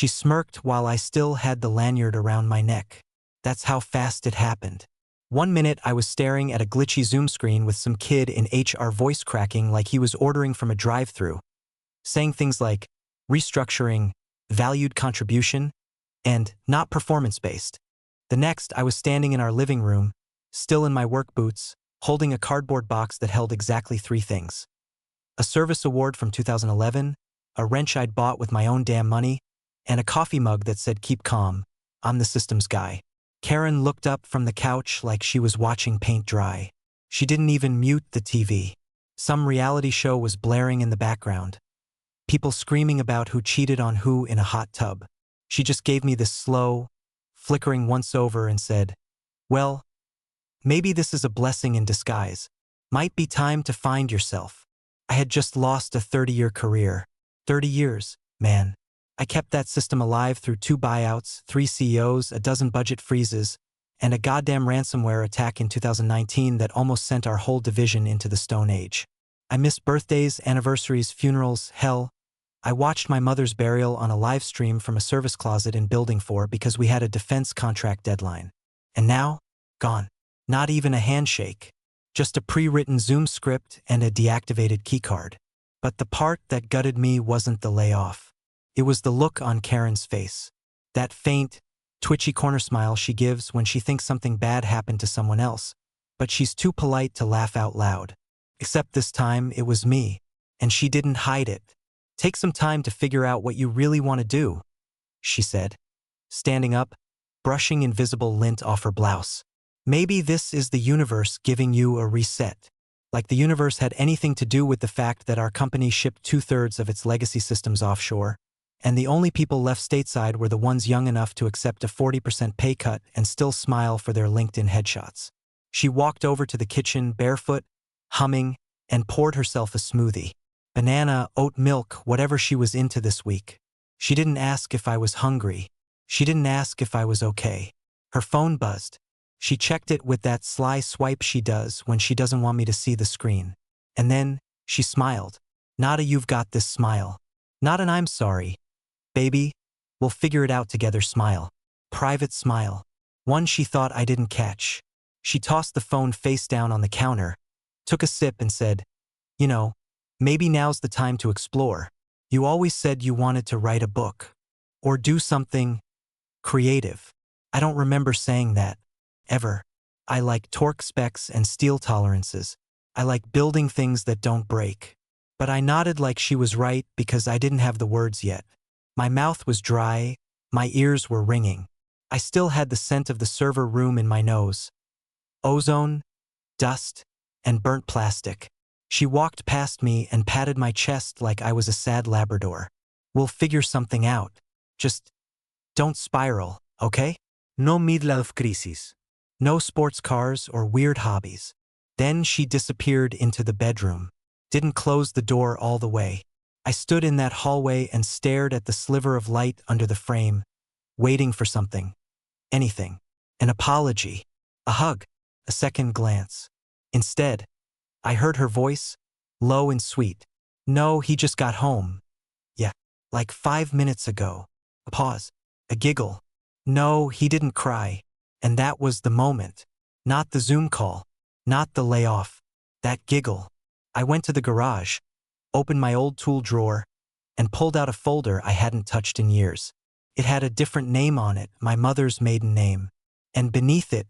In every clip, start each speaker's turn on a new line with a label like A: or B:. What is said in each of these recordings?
A: She smirked while I still had the lanyard around my neck. That's how fast it happened. 1 minute I was staring at a glitchy Zoom screen with some kid in HR voice cracking like he was ordering from a drive-thru, saying things like restructuring, valued contribution, and not performance-based. The next, I was standing in our living room, still in my work boots, holding a cardboard box that held exactly 3 things. A service award from 2011, a wrench I'd bought with my own damn money, and a coffee mug that said, "Keep calm, I'm the systems guy." Karen looked up from the couch like she was watching paint dry. She didn't even mute the TV. Some reality show was blaring in the background. People screaming about who cheated on who in a hot tub. She just gave me this slow, flickering once-over and said, "Well, maybe this is a blessing in disguise. Might be time to find yourself." I had just lost a 30-year career. 30 years, man. I kept that system alive through 2 buyouts, 3 CEOs, a dozen budget freezes, and a goddamn ransomware attack in 2019 that almost sent our whole division into the Stone Age. I missed birthdays, anniversaries, funerals, hell. I watched my mother's burial on a live stream from a service closet in Building 4 because we had a defense contract deadline. And now, gone. Not even a handshake. Just a pre-written Zoom script and a deactivated keycard. But the part that gutted me wasn't the layoff. It was the look on Karen's face. That faint, twitchy corner smile she gives when she thinks something bad happened to someone else, but she's too polite to laugh out loud. Except this time it was me, and she didn't hide it. "Take some time to figure out what you really want to do," she said, standing up, brushing invisible lint off her blouse. "Maybe this is the universe giving you a reset." Like the universe had anything to do with the fact that our company shipped 2/3 of its legacy systems offshore, and the only people left stateside were the ones young enough to accept a 40% pay cut and still smile for their LinkedIn headshots. She walked over to the kitchen, barefoot, humming, and poured herself a smoothie. Banana, oat milk, whatever she was into this week. She didn't ask if I was hungry. She didn't ask if I was okay. Her phone buzzed. She checked it with that sly swipe she does when she doesn't want me to see the screen. And then, she smiled. Not a "you've got this" smile. Not an "I'm sorry, baby, we'll figure it out together" smile. Private smile. One she thought I didn't catch. She tossed the phone face down on the counter, took a sip and said, "You know, maybe now's the time to explore. You always said you wanted to write a book. Or do something creative." I don't remember saying that. Ever. I like torque specs and steel tolerances. I like building things that don't break. But I nodded like she was right because I didn't have the words yet. My mouth was dry, my ears were ringing. I still had the scent of the server room in my nose. Ozone, dust, and burnt plastic. She walked past me and patted my chest like I was a sad Labrador. "We'll figure something out. Just don't spiral, okay? No midlife crisis. No sports cars or weird hobbies." Then she disappeared into the bedroom. Didn't close the door all the way. I stood in that hallway and stared at the sliver of light under the frame, waiting for something. Anything. An apology. A hug. A second glance. Instead, I heard her voice, low and sweet. "No, he just got home. Yeah, like 5 minutes ago." A pause. A giggle. "No, he didn't cry." And that was the moment. Not the Zoom call. Not the layoff. That giggle. I went to the garage, opened my old tool drawer, and pulled out a folder I hadn't touched in years. It had a different name on it, my mother's maiden name. And beneath it,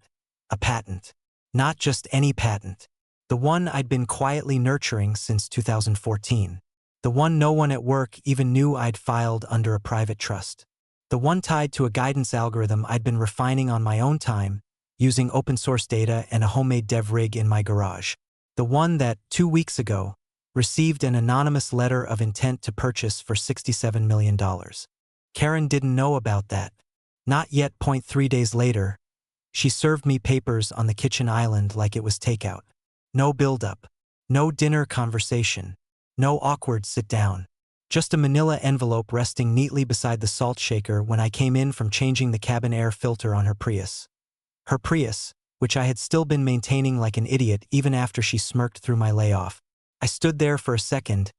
A: a patent. Not just any patent. The one I'd been quietly nurturing since 2014. The one no one at work even knew I'd filed under a private trust. The one tied to a guidance algorithm I'd been refining on my own time, using open source data and a homemade dev rig in my garage. The one that, 2 weeks ago, received an anonymous letter of intent to purchase for $67 million. Karen didn't know about that. Not yet. 3 days later, she served me papers on the kitchen island like it was takeout. No build-up. No dinner conversation. No awkward sit-down. Just a manila envelope resting neatly beside the salt shaker when I came in from changing the cabin air filter on her Prius. Her Prius, which I had still been maintaining like an idiot even after she smirked through my layoff. I stood there for a second,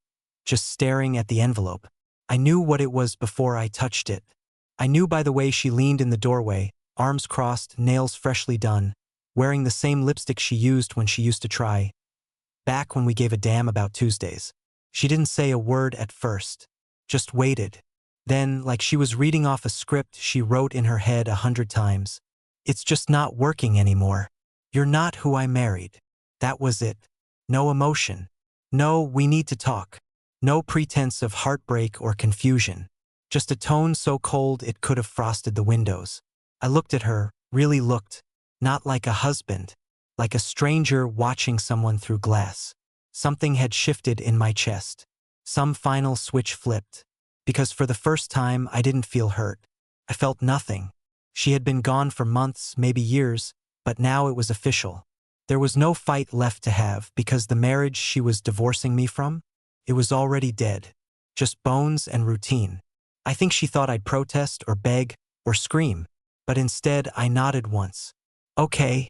A: just staring at the envelope. I knew what it was before I touched it. I knew by the way she leaned in the doorway, arms crossed, nails freshly done, wearing the same lipstick she used when she used to try. Back when we gave a damn about Tuesdays. She didn't say a word at first. Just waited. Then, like she was reading off a script she wrote in her head 100 times. It's just not working anymore. You're not who I married. That was it. No emotion. No, we need to talk. No pretense of heartbreak or confusion. Just a tone so cold it could have frosted the windows. I looked at her, really looked. Not like a husband. Like a stranger watching someone through glass. Something had shifted in my chest. Some final switch flipped. Because for the first time I didn't feel hurt. I felt nothing. She had been gone for months, maybe years, but now it was official. There was no fight left to have because the marriage she was divorcing me from, it was already dead. Just bones and routine. I think she thought I'd protest or beg or scream, but instead I nodded once. Okay,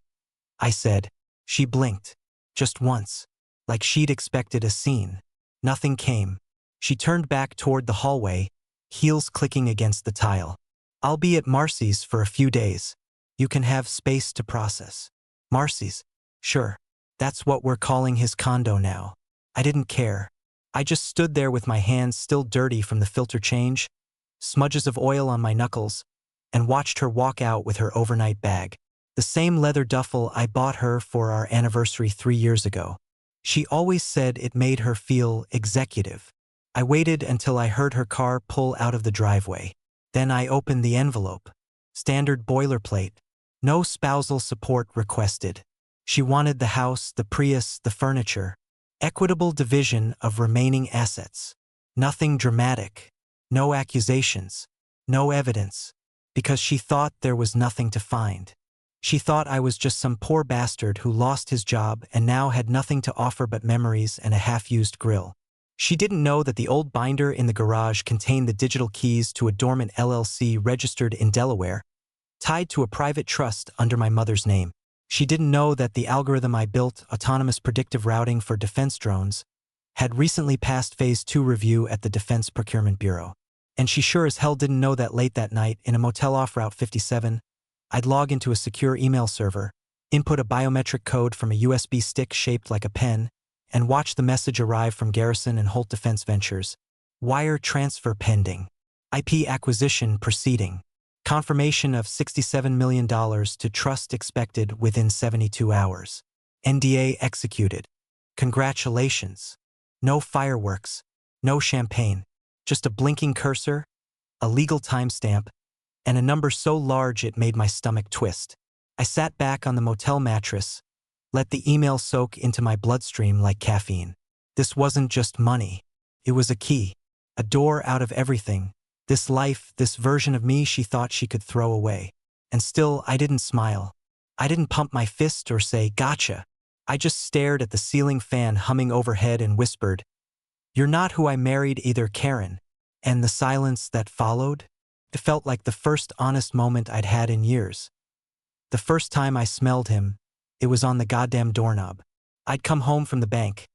A: I said. She blinked. Just once. Like she'd expected a scene. Nothing came. She turned back toward the hallway, heels clicking against the tile. I'll be at Marcy's for a few days. You can have space to process. Marcy's? Sure. That's what we're calling his condo now. I didn't care. I just stood there with my hands still dirty from the filter change, smudges of oil on my knuckles, and watched her walk out with her overnight bag. The same leather duffel I bought her for our anniversary 3 years ago. She always said it made her feel executive. I waited until I heard her car pull out of the driveway. Then I opened the envelope. Standard boilerplate. No spousal support requested. She wanted the house, the Prius, the furniture. Equitable division of remaining assets. Nothing dramatic. No accusations. No evidence. Because she thought there was nothing to find. She thought I was just some poor bastard who lost his job and now had nothing to offer but memories and a half-used grill. She didn't know that the old binder in the garage contained the digital keys to a dormant LLC registered in Delaware, tied to a private trust under my mother's name. She didn't know that the algorithm I built, autonomous predictive routing for defense drones, had recently passed Phase 2 review at the Defense Procurement Bureau. And she sure as hell didn't know that late that night, in a motel off Route 57, I'd log into a secure email server, input a biometric code from a USB stick shaped like a pen, and watch the message arrive from Garrison and Holt Defense Ventures. Wire transfer pending. IP acquisition proceeding. Confirmation of $67 million to trust expected within 72 hours. NDA executed. Congratulations. No fireworks. No champagne. Just a blinking cursor, a legal timestamp, and a number so large it made my stomach twist. I sat back on the motel mattress, let the email soak into my bloodstream like caffeine. This wasn't just money. It was a key, a door out of everything. This life, this version of me she thought she could throw away. And still, I didn't smile. I didn't pump my fist or say, gotcha. I just stared at the ceiling fan humming overhead and whispered, "You're not who I married either, Karen." And the silence that followed? It felt like the first honest moment I'd had in years. The first time I smelled him, it was on the goddamn doorknob. I'd come home from the bank,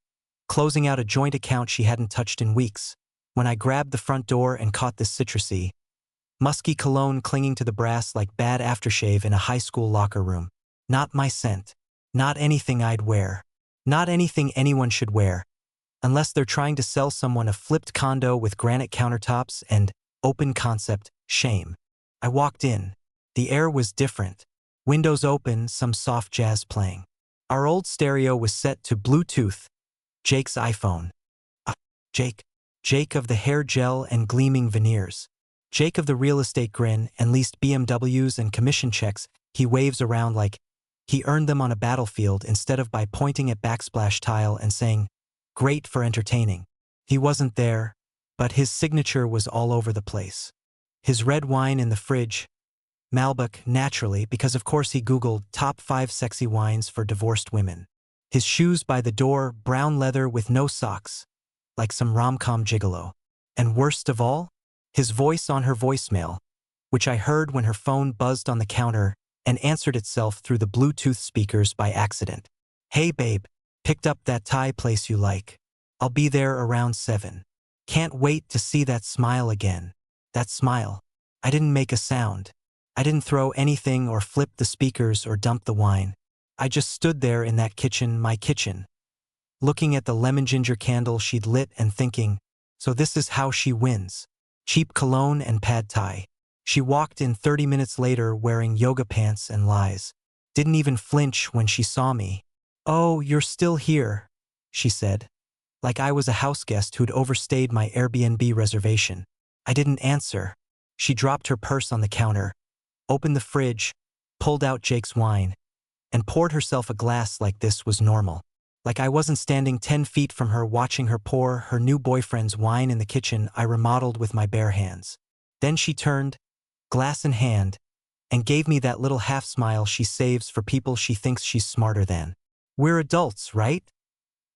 A: closing out a joint account she hadn't touched in weeks, when I grabbed the front door and caught this citrusy, musky cologne clinging to the brass like bad aftershave in a high school locker room. Not my scent. Not anything I'd wear. Not anything anyone should wear. Unless they're trying to sell someone a flipped condo with granite countertops and open concept shame. I walked in. The air was different. Windows open, some soft jazz playing. Our old stereo was set to Bluetooth. Jake's iPhone. Jake. Jake of the hair gel and gleaming veneers. Jake of the real estate grin and leased BMWs and commission checks he waves around like he earned them on a battlefield instead of by pointing at backsplash tile and saying, "Great for entertaining." He wasn't there, but his signature was all over the place. His red wine in the fridge, Malbec, naturally, because of course he Googled top 5 sexy wines for divorced women. His shoes by the door, brown leather with no socks, like some rom-com gigolo. And worst of all, his voice on her voicemail, which I heard when her phone buzzed on the counter and answered itself through the Bluetooth speakers by accident. "Hey babe, picked up that Thai place you like. I'll be there around 7. Can't wait to see that smile again. That smile. I didn't make a sound. I didn't throw anything or flip the speakers or dump the wine. I just stood there in that kitchen, my kitchen, looking at the lemon ginger candle she'd lit and thinking, so this is how she wins. Cheap cologne and pad thai. She walked in 30 minutes later wearing yoga pants and lies. Didn't even flinch when she saw me. "Oh, you're still here," she said, like I was a houseguest who'd overstayed my Airbnb reservation. I didn't answer. She dropped her purse on the counter, opened the fridge, pulled out Jake's wine, and poured herself a glass like this was normal. Like I wasn't standing 10 feet from her watching her pour her new boyfriend's wine in the kitchen I remodeled with my bare hands. Then she turned, glass in hand, and gave me that little half-smile she saves for people she thinks she's smarter than. "We're adults, right?"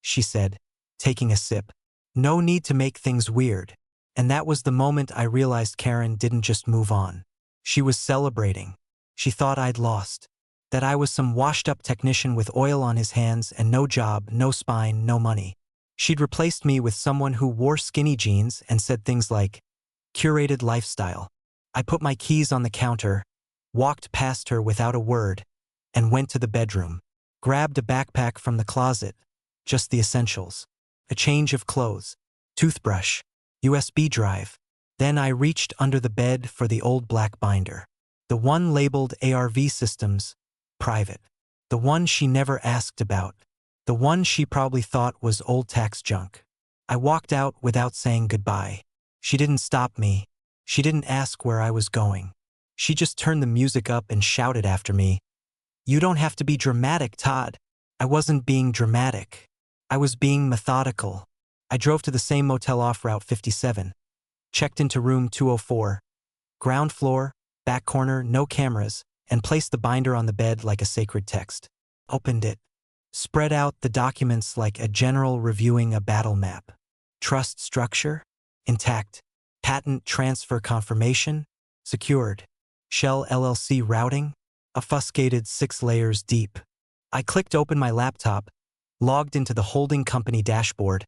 A: she said, taking a sip. "No need to make things weird." And that was the moment I realized Karen didn't just move on. She was celebrating. She thought I'd lost. That I was some washed-up technician with oil on his hands and no job, no spine, no money. She'd replaced me with someone who wore skinny jeans and said things like, "curated lifestyle." I put my keys on the counter, walked past her without a word, and went to the bedroom. Grabbed a backpack from the closet, just the essentials. A change of clothes, toothbrush, USB drive. Then I reached under the bed for the old black binder. The one labeled ARV Systems, private. The one she never asked about. The one she probably thought was old tax junk. I walked out without saying goodbye. She didn't stop me. She didn't ask where I was going. She just turned the music up and shouted after me, "You don't have to be dramatic, Todd." I wasn't being dramatic. I was being methodical. I drove to the same motel off Route 57. Checked into room 204. Ground floor, back corner, no cameras, and placed the binder on the bed like a sacred text. Opened it. Spread out the documents like a general reviewing a battle map. Trust structure? Intact. Patent transfer confirmation? Secured. Shell LLC routing? Obfuscated 6 layers deep. I clicked open my laptop, logged into the holding company dashboard,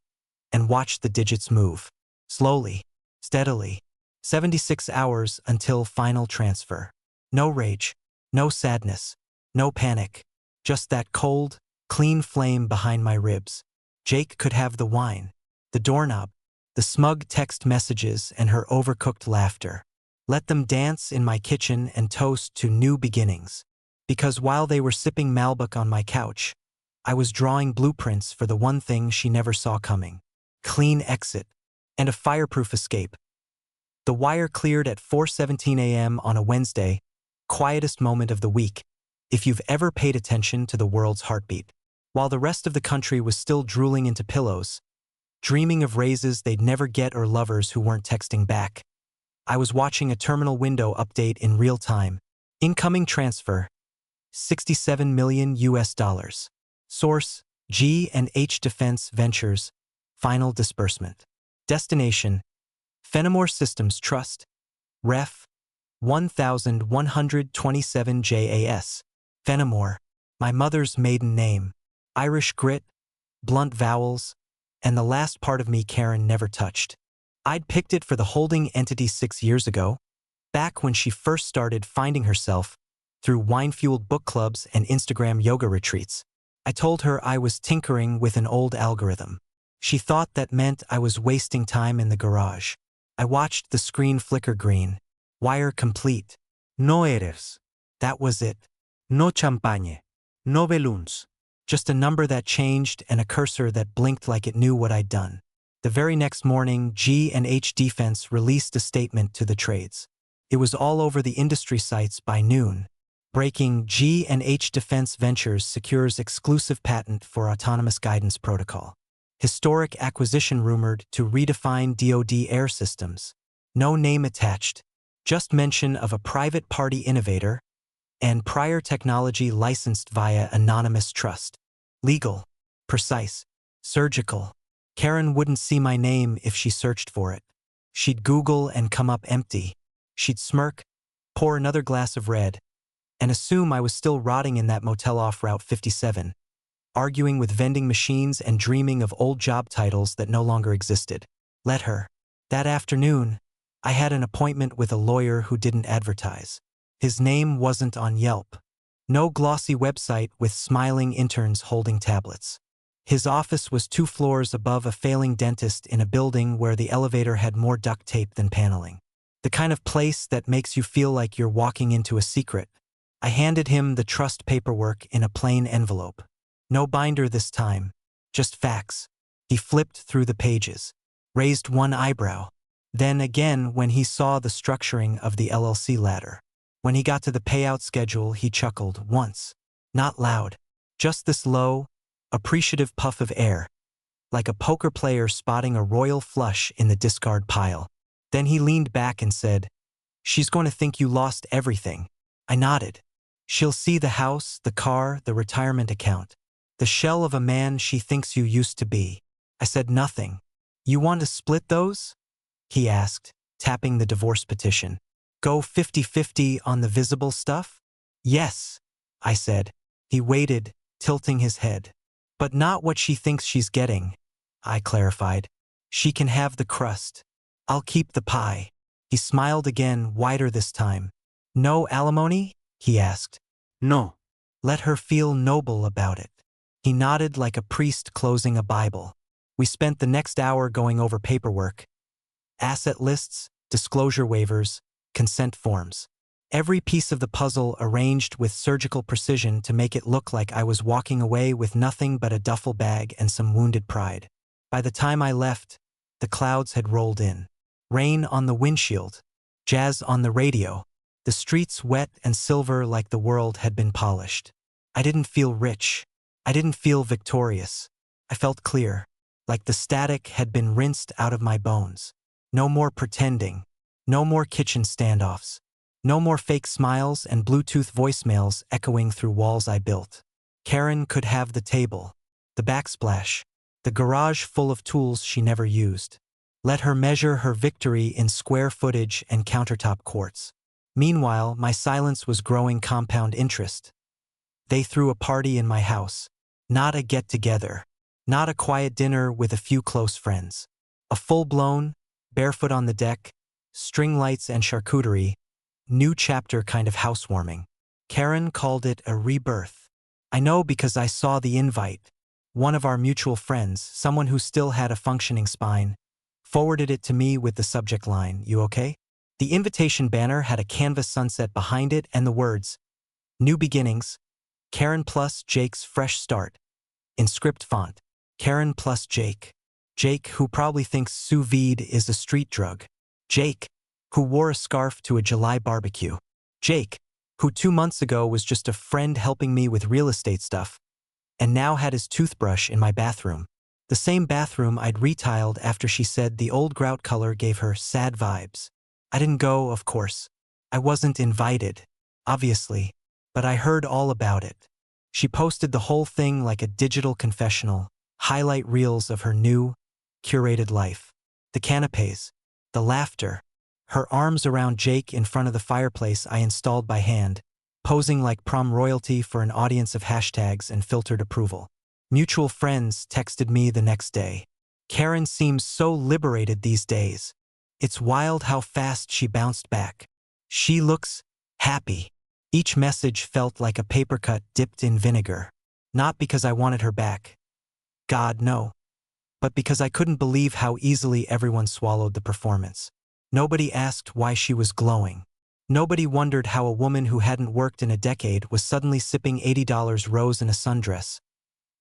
A: and watched the digits move. Slowly, steadily. 76 hours until final transfer. No rage, no sadness, no panic. Just that cold, clean flame behind my ribs. Jake could have the wine, the doorknob, the smug text messages and her overcooked laughter. Let them dance in my kitchen and toast to new beginnings. Because while they were sipping Malbec on my couch, I was drawing blueprints for the one thing she never saw coming. Clean exit and a fireproof escape. The wire cleared at 4:17 a.m. on a Wednesday, quietest moment of the week, if you've ever paid attention to the world's heartbeat. While the rest of the country was still drooling into pillows, dreaming of raises they'd never get or lovers who weren't texting back, I was watching a terminal window update in real time. Incoming transfer, $67 million US. Source, G&H Defense Ventures. Final disbursement. Destination, Venom-laced Systems Trust. Ref, 1127 JAS. Venom-laced, my mother's maiden name. Irish grit, blunt vowels, and the last part of me Karen never touched. I'd picked it for the holding entity 6 years ago, back when she first started finding herself through wine-fueled book clubs and Instagram yoga retreats. I told her I was tinkering with an old algorithm. She thought that meant I was wasting time in the garage. I watched the screen flicker green. Wire complete. No eres. That was it. No champagne. No balloons. Just a number that changed and a cursor that blinked like it knew what I'd done. The very next morning, G&H Defense released a statement to the trades. It was all over the industry sites by noon. Breaking: G&H Defense Ventures secures exclusive patent for autonomous guidance protocol. Historic acquisition rumored to redefine DoD air systems. No name attached, just mention of a private party innovator and prior technology licensed via anonymous trust. Legal, precise, surgical. Karen wouldn't see my name if she searched for it. She'd Google and come up empty. She'd smirk, pour another glass of red, and assume I was still rotting in that motel off Route 57, arguing with vending machines and dreaming of old job titles that no longer existed. Let her. That afternoon, I had an appointment with a lawyer who didn't advertise. His name wasn't on Yelp. No glossy website with smiling interns holding tablets. His office was 2 floors above a failing dentist in a building where the elevator had more duct tape than paneling. The kind of place that makes you feel like you're walking into a secret. I handed him the trust paperwork in a plain envelope. No binder this time, just facts. He flipped through the pages, raised one eyebrow. Then again when he saw the structuring of the LLC ladder. When he got to the payout schedule, he chuckled once. Not loud, just this low, appreciative puff of air, like a poker player spotting a royal flush in the discard pile. Then he leaned back and said, "She's going to think you lost everything." I nodded. "She'll see the house, the car, the retirement account. The shell of a man she thinks you used to be." I said nothing. "You want to split those?" he asked, tapping the divorce petition. "Go 50-50 on the visible stuff?" "Yes," I said. He waited, tilting his head. "But not what she thinks she's getting," I clarified. "She can have the crust. I'll keep the pie." He smiled again, wider this time. "No alimony?" he asked.
B: No.
A: "Let her feel noble about it." He nodded like a priest closing a Bible. We spent the next hour going over paperwork. Asset lists, disclosure waivers, consent forms. Every piece of the puzzle arranged with surgical precision to make it look like I was walking away with nothing but a duffel bag and some wounded pride. By the time I left, the clouds had rolled in. Rain on the windshield, jazz on the radio, the streets wet and silver like the world had been polished. I didn't feel rich. I didn't feel victorious. I felt clear, like the static had been rinsed out of my bones. No more pretending. No more kitchen standoffs. No more fake smiles and Bluetooth voicemails echoing through walls I built. Karen could have the table, the backsplash, the garage full of tools she never used. Let her measure her victory in square footage and countertop quartz. Meanwhile, my silence was growing compound interest. They threw a party in my house. Not a get-together. Not a quiet dinner with a few close friends. A full-blown, barefoot on the deck, string lights and charcuterie, new chapter kind of housewarming. Karen called it a rebirth. I know because I saw the invite. One of our mutual friends, someone who still had a functioning spine, forwarded it to me with the subject line, "You okay?" The invitation banner had a canvas sunset behind it and the words, "New beginnings, Karen plus Jake's fresh start," in script font. Karen plus Jake. Jake, who probably thinks sous vide is a street drug. Jake, who wore a scarf to a July barbecue. Jake, who 2 months ago was just a friend helping me with real estate stuff, and now had his toothbrush in my bathroom. The same bathroom I'd retiled after she said the old grout color gave her sad vibes. I didn't go, of course. I wasn't invited, obviously, but I heard all about it. She posted the whole thing like a digital confessional, highlight reels of her new, curated life. The canapes, the laughter, her arms around Jake in front of the fireplace I installed by hand, posing like prom royalty for an audience of hashtags and filtered approval. Mutual friends texted me the next day. "Karen seems so liberated these days. It's wild how fast she bounced back. She looks happy." Each message felt like a paper cut dipped in vinegar. Not because I wanted her back. God, no. But because I couldn't believe how easily everyone swallowed the performance. Nobody asked why she was glowing. Nobody wondered how a woman who hadn't worked in a decade was suddenly sipping $80 rose in a sundress.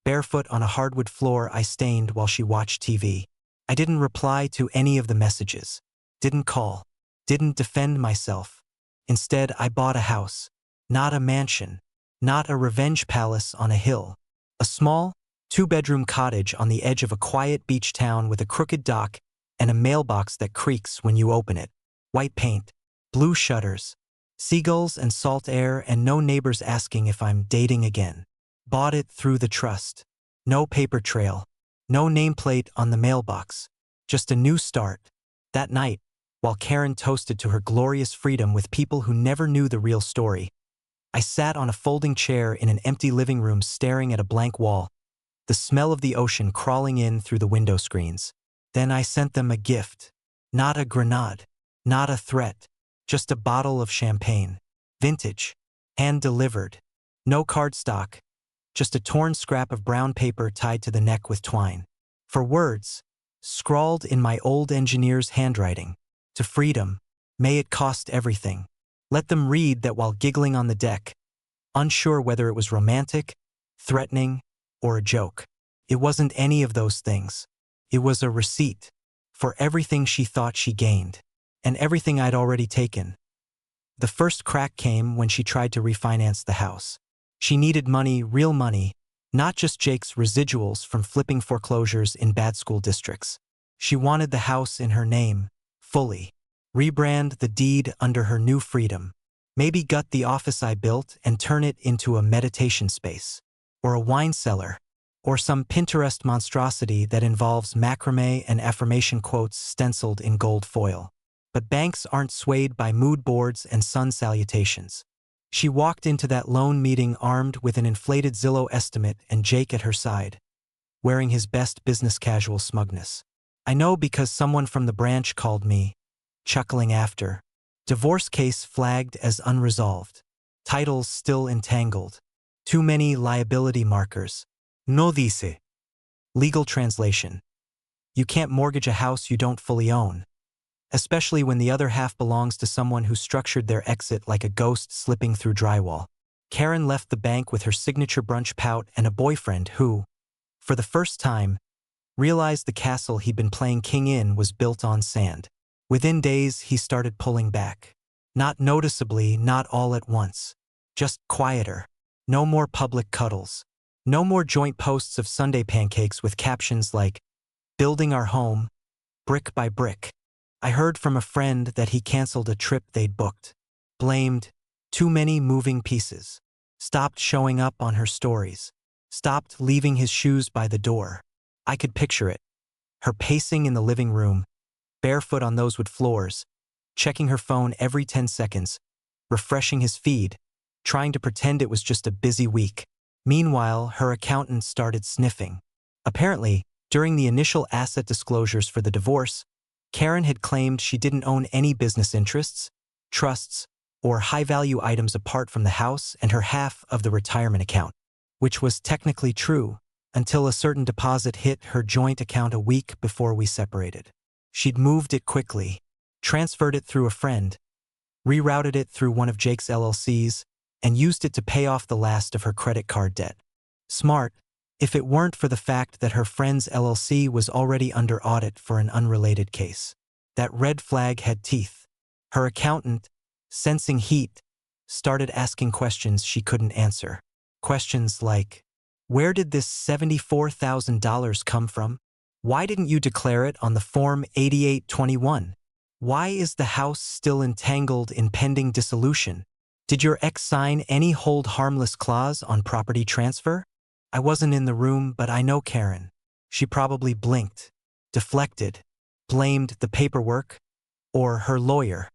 A: Barefoot on a hardwood floor I stained while she watched TV. I didn't reply to any of the messages. Didn't call. Didn't defend myself. Instead, I bought a house. Not a mansion. Not a revenge palace on a hill. A small, 2-bedroom cottage on the edge of a quiet beach town with a crooked dock and a mailbox that creaks when you open it. White paint, blue shutters, seagulls and salt air, and no neighbors asking if I'm dating again. Bought it through the trust. No paper trail. No nameplate on the mailbox. Just a new start. That night, while Karen toasted to her glorious freedom with people who never knew the real story, I sat on a folding chair in an empty living room staring at a blank wall, the smell of the ocean crawling in through the window screens. Then I sent them a gift. Not a grenade. Not a threat. Just a bottle of champagne. Vintage. Hand-delivered. No cardstock. Just a torn scrap of brown paper tied to the neck with twine. For words, scrawled in my old engineer's handwriting. To freedom. May it cost everything. Let them read that while giggling on the deck, unsure whether it was romantic, threatening, or a joke. It wasn't any of those things. It was a receipt for everything she thought she gained, and everything I'd already taken. The first crack came when she tried to refinance the house. She needed money, real money, not just Jake's residuals from flipping foreclosures in bad school districts. She wanted the house in her name, fully. Rebrand the deed under her new freedom. Maybe gut the office I built and turn it into a meditation space. Or a wine cellar. Or some Pinterest monstrosity that involves macrame and affirmation quotes stenciled in gold foil. But banks aren't swayed by mood boards and sun salutations. She walked into that loan meeting armed with an inflated Zillow estimate and Jake at her side, wearing his best business casual smugness. I know because someone from the branch called me, chuckling after. Divorce case flagged as unresolved. Titles still entangled. Too many liability markers. No dice. Legal translation. You can't mortgage a house you don't fully own. Especially when the other half belongs to someone who structured their exit like a ghost slipping through drywall. Karen left the bank with her signature brunch pout and a boyfriend who, for the first time, realized the castle he'd been playing king in was built on sand. Within days, he started pulling back. Not noticeably, not all at once. Just quieter. No more public cuddles. No more joint posts of Sunday pancakes with captions like, "Building our home, brick by brick." I heard from a friend that he canceled a trip they'd booked. Blamed, too many moving pieces. Stopped showing up on her stories. Stopped leaving his shoes by the door. I could picture it. Her pacing in the living room, barefoot on those wood floors, checking her phone every 10 seconds, refreshing his feed, trying to pretend it was just a busy week. Meanwhile, her accountant started sniffing. Apparently, during the initial asset disclosures for the divorce, Karen had claimed she didn't own any business interests, trusts, or high-value items apart from the house and her half of the retirement account, which was technically true until a certain deposit hit her joint account a week before we separated. She'd moved it quickly, transferred it through a friend, rerouted it through one of Jake's LLCs, and used it to pay off the last of her credit card debt. Smart, if it weren't for the fact that her friend's LLC was already under audit for an unrelated case. That red flag had teeth. Her accountant, sensing heat, started asking questions she couldn't answer. Questions like, where did this $74,000 come from? Why didn't you declare it on the Form 8821? Why is the house still entangled in pending dissolution? Did your ex sign any hold harmless clause on property transfer? I wasn't in the room, but I know Karen. She probably blinked, deflected, blamed the paperwork, or her lawyer,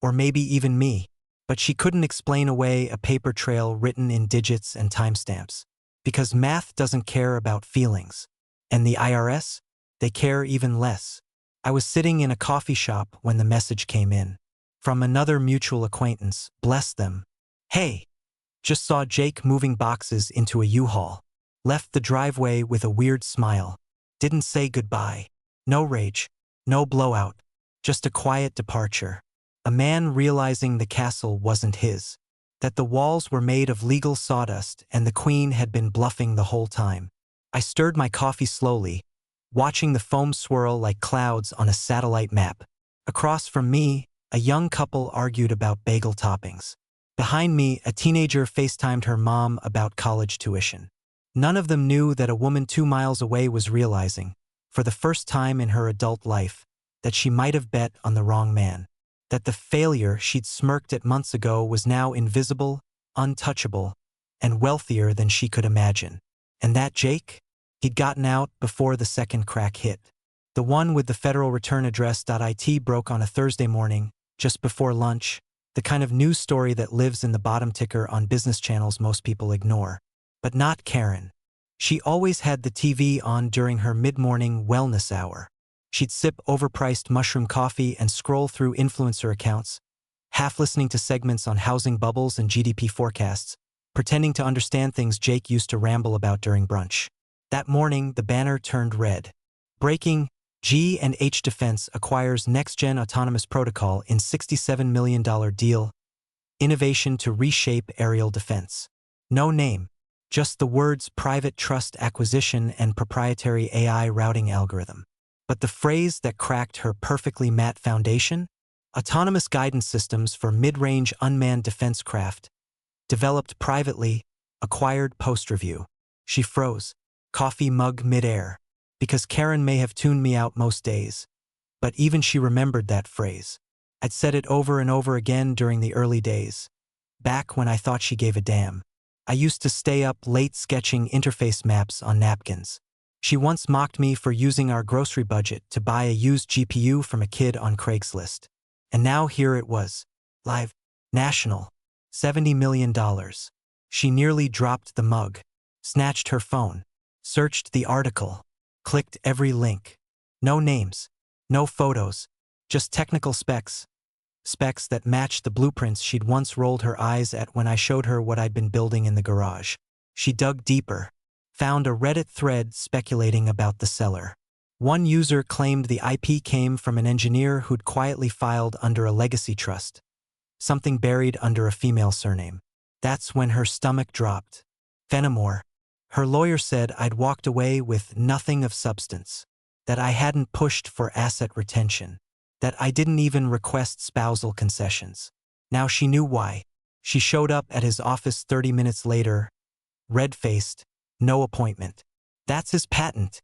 A: or maybe even me. But she couldn't explain away a paper trail written in digits and timestamps. Because math doesn't care about feelings. And the IRS? They care even less. I was sitting in a coffee shop when the message came in. From another mutual acquaintance, bless them. Hey, just saw Jake moving boxes into a U-Haul. Left the driveway with a weird smile. Didn't say goodbye. No rage. No blowout. Just a quiet departure. A man realizing the castle wasn't his. That the walls were made of legal sawdust and the queen had been bluffing the whole time. I stirred my coffee slowly, watching the foam swirl like clouds on a satellite map. Across from me, a young couple argued about bagel toppings. Behind me, a teenager FaceTimed her mom about college tuition. None of them knew that a woman 2 miles away was realizing, for the first time in her adult life, that she might have bet on the wrong man. That the failure she'd smirked at months ago was now invisible, untouchable, and wealthier than she could imagine. And that Jake? He'd gotten out before the second crack hit. The one with the federal return address.it broke on a Thursday morning, just before lunch, the kind of news story that lives in the bottom ticker on business channels most people ignore. But not Karen. She always had the TV on during her mid-morning wellness hour. She'd sip overpriced mushroom coffee and scroll through influencer accounts, half listening to segments on housing bubbles and GDP forecasts, pretending to understand things Jake used to ramble about during brunch. That morning, the banner turned red. Breaking: G&H Defense acquires next-gen autonomous protocol in $67 million deal. Innovation to reshape aerial defense. No name, just the words private trust acquisition and proprietary AI routing algorithm. But the phrase that cracked her perfectly matte foundation? Autonomous guidance systems for mid-range unmanned defense craft. Developed privately, acquired post-review. She froze, coffee mug mid-air. Because Karen may have tuned me out most days. But even she remembered that phrase. I'd said it over and over again during the early days. Back when I thought she gave a damn. I used to stay up late sketching interface maps on napkins. She once mocked me for using our grocery budget to buy a used GPU from a kid on Craigslist. And now here it was. Live. National. $70 million. She nearly dropped the mug. Snatched her phone. Searched the article. Clicked every link. No names. No photos. Just technical specs. Specs that matched the blueprints she'd once rolled her eyes at when I showed her what I'd been building in the garage. She dug deeper. Found a Reddit thread speculating about the seller. One user claimed the IP came from an engineer who'd quietly filed under a legacy trust. Something buried under a female surname. That's when her stomach dropped. Fenimore. Her lawyer said I'd walked away with nothing of substance. That I hadn't pushed for asset retention. That I didn't even request spousal concessions. Now she knew why. She showed up at his office 30 minutes later, red-faced, no appointment. That's his patent,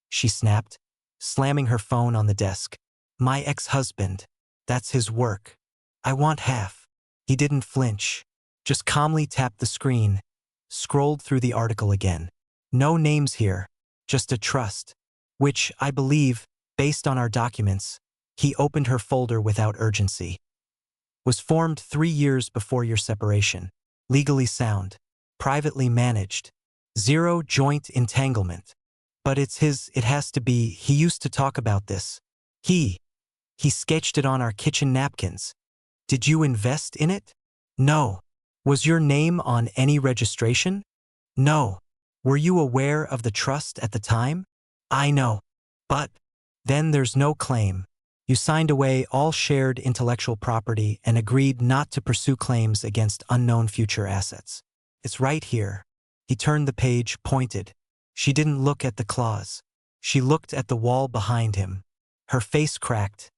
A: she snapped, slamming her phone on the desk. My ex-husband. That's his work. I want half. He didn't flinch. Just calmly tapped the screen. Scrolled through the article again. No names here, just a trust. Which, I believe, based on our documents, he opened her folder without urgency. Was formed 3 years before your separation. Legally sound. Privately managed. Zero joint entanglement. But it's his, it has to be, he used to talk about this. He sketched it on our kitchen napkins. Did you invest in it? No. Was your name on any registration? No. Were you aware of the trust at the time? I know. But then there's no claim. You signed away all shared intellectual property and agreed not to pursue claims against unknown future assets. It's right here. He turned the page, pointed. She didn't look at the clause. She looked at the wall behind him. Her face cracked.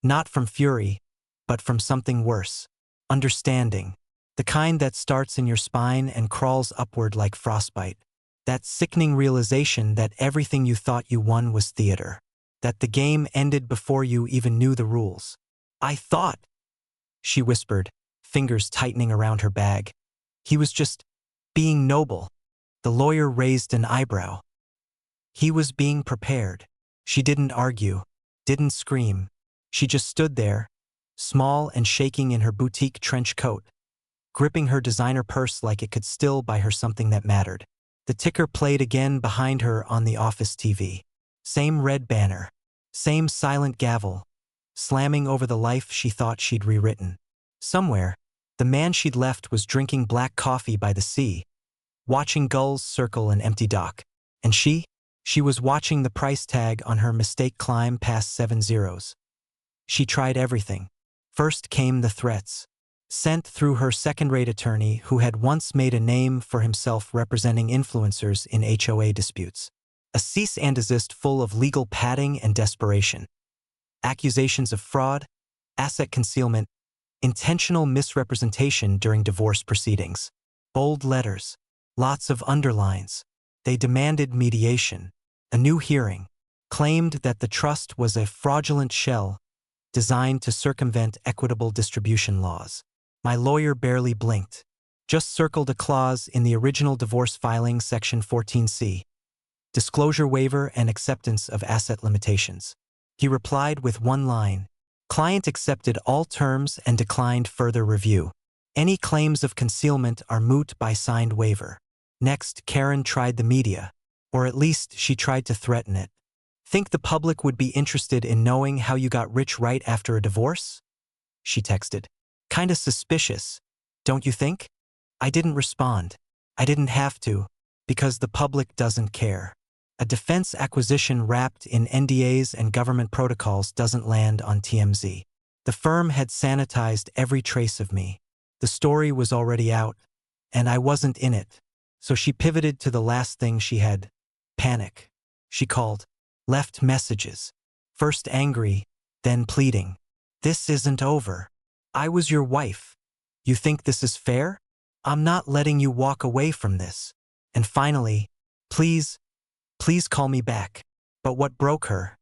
A: Not from fury, but from something worse. Understanding. The kind that starts in your spine and crawls upward like frostbite. That sickening realization that everything you thought you won was theater. That the game ended before you even knew the rules. I thought, she whispered, fingers tightening around her bag. He was just being noble. The lawyer raised an eyebrow. He was being prepared. She didn't argue, didn't scream. She just stood there, small and shaking in her boutique trench coat, gripping her designer purse like it could still buy her something that mattered. The ticker played again behind her on the office TV. Same red banner. Same silent gavel, slamming over the life she thought she'd rewritten. Somewhere, the man she'd left was drinking black coffee by the sea, watching gulls circle an empty dock. And she was watching the price tag on her mistake climb past 7 zeros. She tried everything. First came the threats. Sent through her second-rate attorney who had once made a name for himself representing influencers in HOA disputes. A cease and desist full of legal padding and desperation. Accusations of fraud, asset concealment, intentional misrepresentation during divorce proceedings. Bold letters. Lots of underlines. They demanded mediation. A new hearing. Claimed that the trust was a fraudulent shell designed to circumvent equitable distribution laws. My lawyer barely blinked. Just circled a clause in the original divorce filing, section 14C. Disclosure waiver and acceptance of asset limitations. He replied with one line. Client accepted all terms and declined further review. Any claims of concealment are moot by signed waiver. Next, Karen tried the media. Or at least she tried to threaten it. Think the public would be interested in knowing how you got rich right after a divorce? She texted. Kinda suspicious, don't you think? I didn't respond. I didn't have to, because the public doesn't care. A defense acquisition wrapped in NDAs and government protocols doesn't land on TMZ. The firm had sanitized every trace of me. The story was already out, and I wasn't in it. So she pivoted to the last thing she had. Panic. She called. Left messages. First angry, then pleading. This isn't over. I was your wife. You think this is fair? I'm not letting you walk away from this. And finally, please call me back. But what broke her?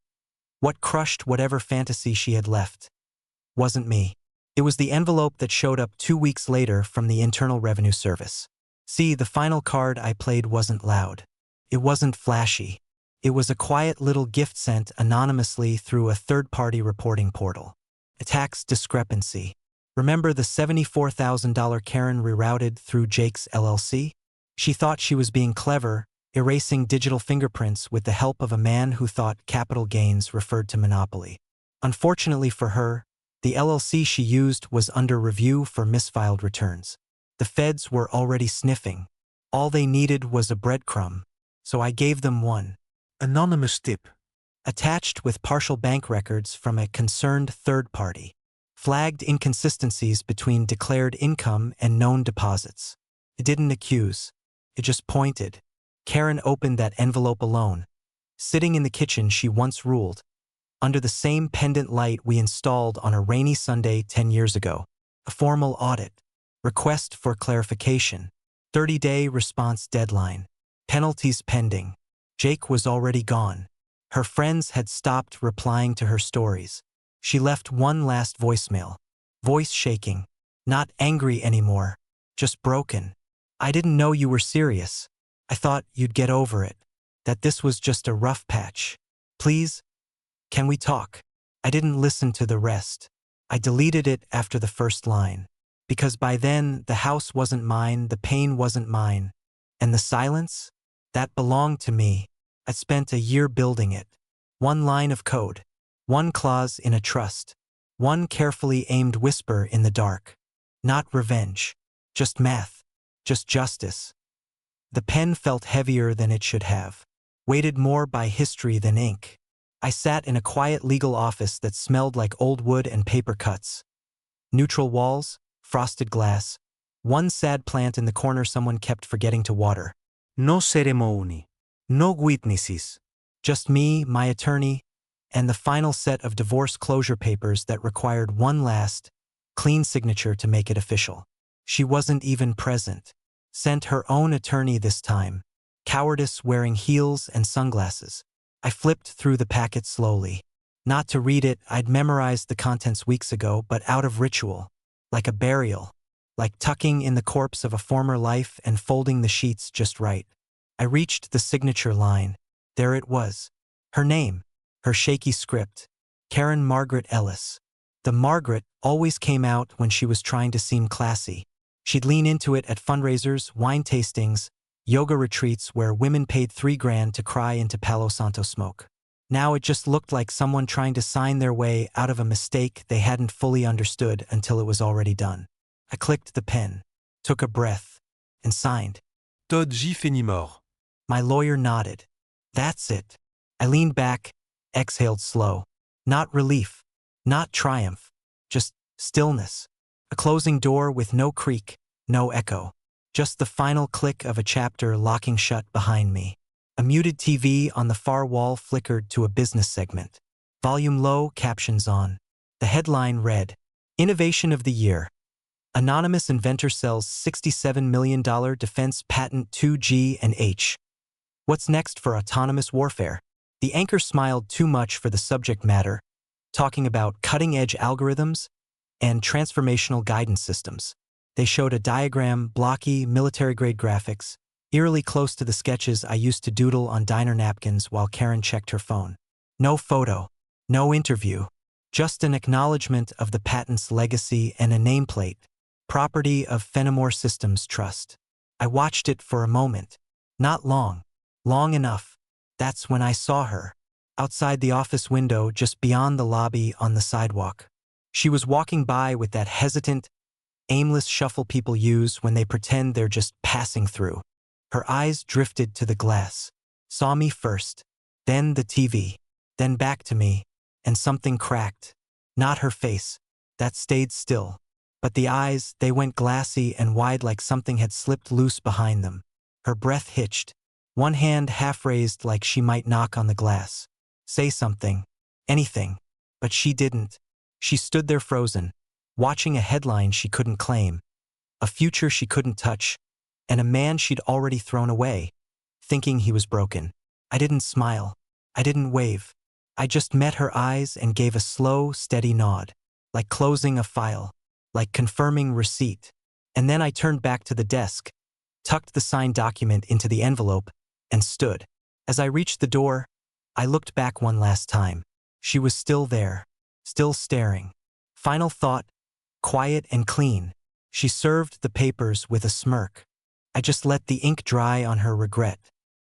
A: What crushed whatever fantasy she had left? Wasn't me. It was the envelope that showed up 2 weeks later from the Internal Revenue Service. See, the final card I played wasn't loud. It wasn't flashy. It was a quiet little gift sent anonymously through a third-party reporting portal. A tax discrepancy. Remember the $74,000 Karen rerouted through Jake's LLC? She thought she was being clever, erasing digital fingerprints with the help of a man who thought capital gains referred to monopoly. Unfortunately for her, the LLC she used was under review for misfiled returns. The feds were already sniffing. All they needed was a breadcrumb, so I gave them one. Anonymous tip. Attached with partial bank records from a concerned third party. Flagged inconsistencies between declared income and known deposits. It didn't accuse. It just pointed. Karen opened that envelope alone. Sitting in the kitchen she once ruled. Under the same pendant light we installed on a rainy Sunday 10 years ago. A formal audit. Request for clarification. 30-day response deadline. Penalties pending. Jake was already gone. Her friends had stopped replying to her stories. She left one last voicemail. Voice shaking. Not angry anymore. Just broken. I didn't know you were serious. I thought you'd get over it. That this was just a rough patch. Please? Can we talk? I didn't listen to the rest. I deleted it after the first line. Because by then, the house wasn't mine, the pain wasn't mine. And the silence? That belonged to me. I spent a year building it. One line of code. One clause in a trust. One carefully aimed whisper in the dark. Not revenge. Just math. Just justice. The pen felt heavier than it should have. Weighted more by history than ink. I sat in a quiet legal office that smelled like old wood and paper cuts. Neutral walls, frosted glass. One sad plant in the corner someone kept forgetting to water. No ceremony. No witnesses. Just me, my attorney, and the final set of divorce closure papers that required one last, clean signature to make it official. She wasn't even present. Sent her own attorney this time. Cowardice wearing heels and sunglasses. I flipped through the packet slowly. Not to read it, I'd memorized the contents weeks ago, but out of ritual. Like a burial. Like tucking in the corpse of a former life and folding the sheets just right. I reached the signature line. There it was. Her name. Her shaky script. Karen Margaret Ellis. The Margaret always came out when she was trying to seem classy. She'd lean into it at fundraisers, wine tastings, yoga retreats where women paid $3,000 to cry into Palo Santo smoke. Now it just looked like someone trying to sign their way out of a mistake they hadn't fully understood until it was already done. I clicked the pen, took a breath, and signed.
B: Todd J. Fenimore.
A: My lawyer nodded. That's it. I leaned back, exhaled slow. Not relief, not triumph, just stillness. A closing door with no creak, no echo. Just the final click of a chapter locking shut behind me. A muted TV on the far wall flickered to a business segment. Volume low, captions on. The headline read, Innovation of the Year. Anonymous inventor sells $67 million defense patent 2G and H. What's next for autonomous warfare? The anchor smiled too much for the subject matter, talking about cutting-edge algorithms and transformational guidance systems. They showed a diagram, blocky, military-grade graphics, eerily close to the sketches I used to doodle on diner napkins while Karen checked her phone. No photo, no interview, just an acknowledgement of the patent's legacy and a nameplate, property of Fenimore Systems Trust. I watched it for a moment. Not long. Long enough. That's when I saw her. outside the office window just beyond the lobby on the sidewalk. She was walking by with that hesitant, aimless shuffle people use when they pretend they're just passing through. Her eyes drifted to the glass, saw me first, then the TV, then back to me, and something cracked. Not her face. That stayed still. But the eyes, they went glassy and wide like something had slipped loose behind them. Her breath hitched, one hand half raised like she might knock on the glass. Say something. Anything. But she didn't. She stood there frozen, watching a headline she couldn't claim, a future she couldn't touch, and a man she'd already thrown away, thinking he was broken. I didn't smile. I didn't wave. I just met her eyes and gave a slow, steady nod, like closing a file, like confirming receipt. And then I turned back to the desk, tucked the signed document into the envelope, and stood. As I reached the door, I looked back one last time. She was still there, still staring. Final thought, quiet and clean. She served the papers with a smirk. I just let the ink dry on her regret.